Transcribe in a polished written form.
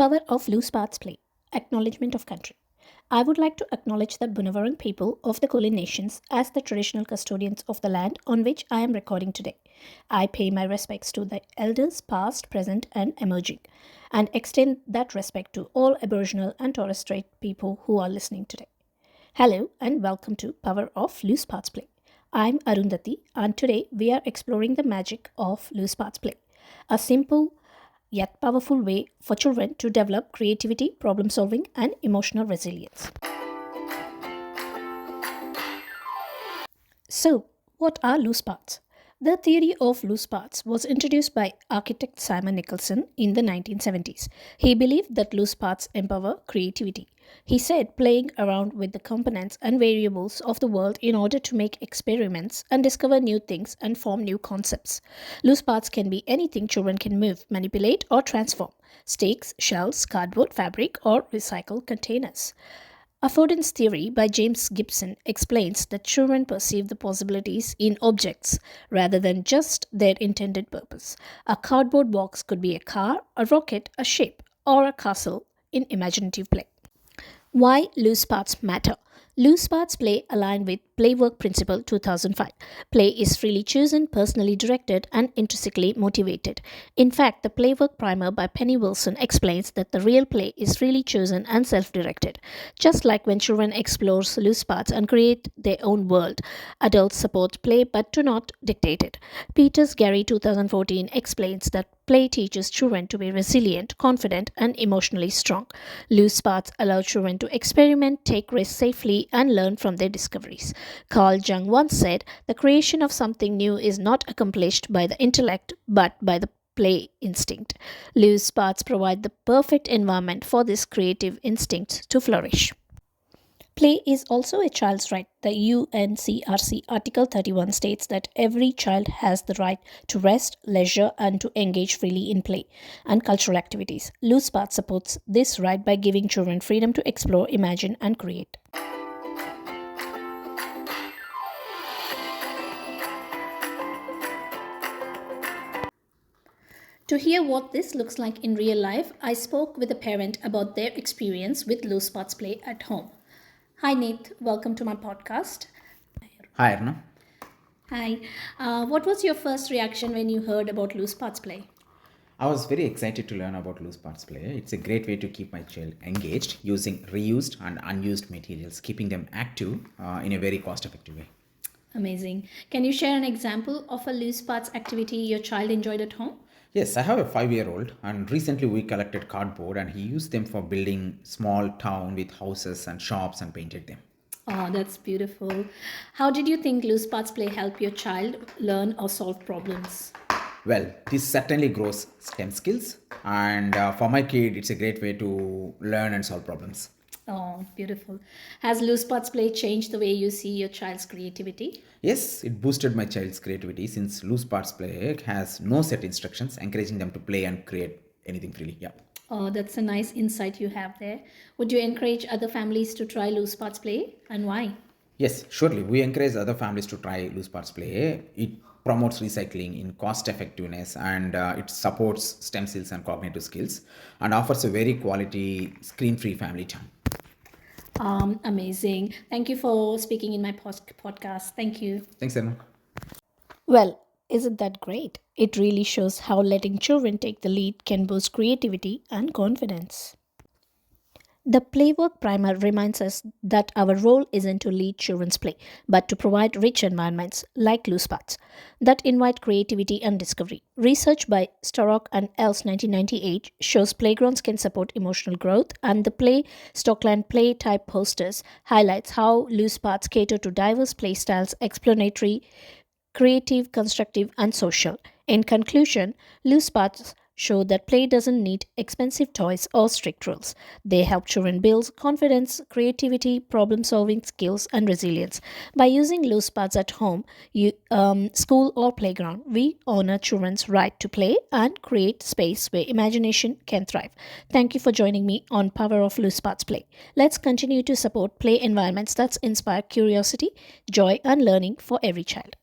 Power of loose parts play. Acknowledgement of country. I would like to acknowledge the Bunavaran people of the Kulin Nations as the traditional custodians of the land on which I am recording today. I pay my respects to the elders past, present, and emerging, and extend that respect to all Aboriginal and Torres Strait people who are listening today. Hello and welcome to Power of Loose Parts Play. I'm Arundhati and today we are exploring the magic of loose parts play, a simple yet powerful way for children to develop creativity, problem solving, and emotional resilience. So, what are loose parts? The theory of loose parts was introduced by architect Simon Nicholson in the 1970s. He believed that loose parts empower creativity. He said playing around with the components and variables of the world in order to make experiments and discover new things and form new concepts. Loose parts can be anything children can move, manipulate, or transform: sticks, shells, cardboard, fabric, or recycled containers. Affordance theory by James Gibson explains that children perceive the possibilities in objects rather than just their intended purpose. A cardboard box could be a car, a rocket, a ship, or a castle in imaginative play. Why loose parts matter? Loose parts play align with Playwork Principle 2005. Play is freely chosen, personally directed, and intrinsically motivated. In fact, the Playwork Primer by Penny Wilson explains that the real play is freely chosen and self-directed. Just like when children explore loose parts and create their own world, adults support play but do not dictate it. Peters Gary 2014 explains that play teaches children to be resilient, confident, and emotionally strong. Loose parts allow children to experiment, take risks safely, and learn from their discoveries. Carl Jung once said, "The creation of something new is not accomplished by the intellect but by the play instinct." Loose parts provide the perfect environment for this creative instinct to flourish. Play is also a child's right. The UNCRC Article 31 states that every child has the right to rest, leisure, and to engage freely in play and cultural activities. Loose Parts supports this right by giving children freedom to explore, imagine, and create. To hear what this looks like in real life, I spoke with a parent about their experience with loose parts play at home. Hi, Nate. Welcome to my podcast. Hi, Arna. Hi. What was your first reaction when you heard about loose parts play? I was very excited to learn about loose parts play. It's a great way to keep my child engaged using reused and unused materials, keeping them active in a very cost effective way. Amazing. Can you share an example of a loose parts activity your child enjoyed at home? Yes, I have a 5-year old, and recently we collected cardboard and he used them for building small town with houses and shops and painted them. Oh, that's beautiful. How did you think loose parts play help your child learn or solve problems? Well, this certainly grows STEM skills, and for my kid, it's a great way to learn and solve problems. Oh, beautiful. Has loose parts play changed the way you see your child's creativity? Yes, it boosted my child's creativity since loose parts play has no set instructions, encouraging them to play and create anything freely. Yeah. Oh, that's a nice insight you have there. Would you encourage other families to try loose parts play and why? Yes, surely. We encourage other families to try loose parts play. It promotes recycling in cost effectiveness, and it supports STEM skills and cognitive skills and offers a very quality screen free family time. Amazing. Thank you for speaking in my podcast. Thank you. Thanks, Arna. Well, isn't that great? It really shows how letting children take the lead can boost creativity and confidence. The Playwork Primer reminds us that our role isn't to lead children's play, but to provide rich environments, like loose parts, that invite creativity and discovery. Research by Starrock and Els 1998 shows playgrounds can support emotional growth, and the Play Stockland Play type posters highlights how loose parts cater to diverse play styles, explanatory, creative, constructive, and social. In conclusion, loose parts show that play doesn't need expensive toys or strict rules. They help children build confidence, creativity, problem solving skills, and resilience. By using loose parts at home, school, or playground, we honor children's right to play and create space where imagination can thrive. Thank you for joining me on Power of Loose Parts Play. Let's continue to support play environments that inspire curiosity, joy, and learning for every child.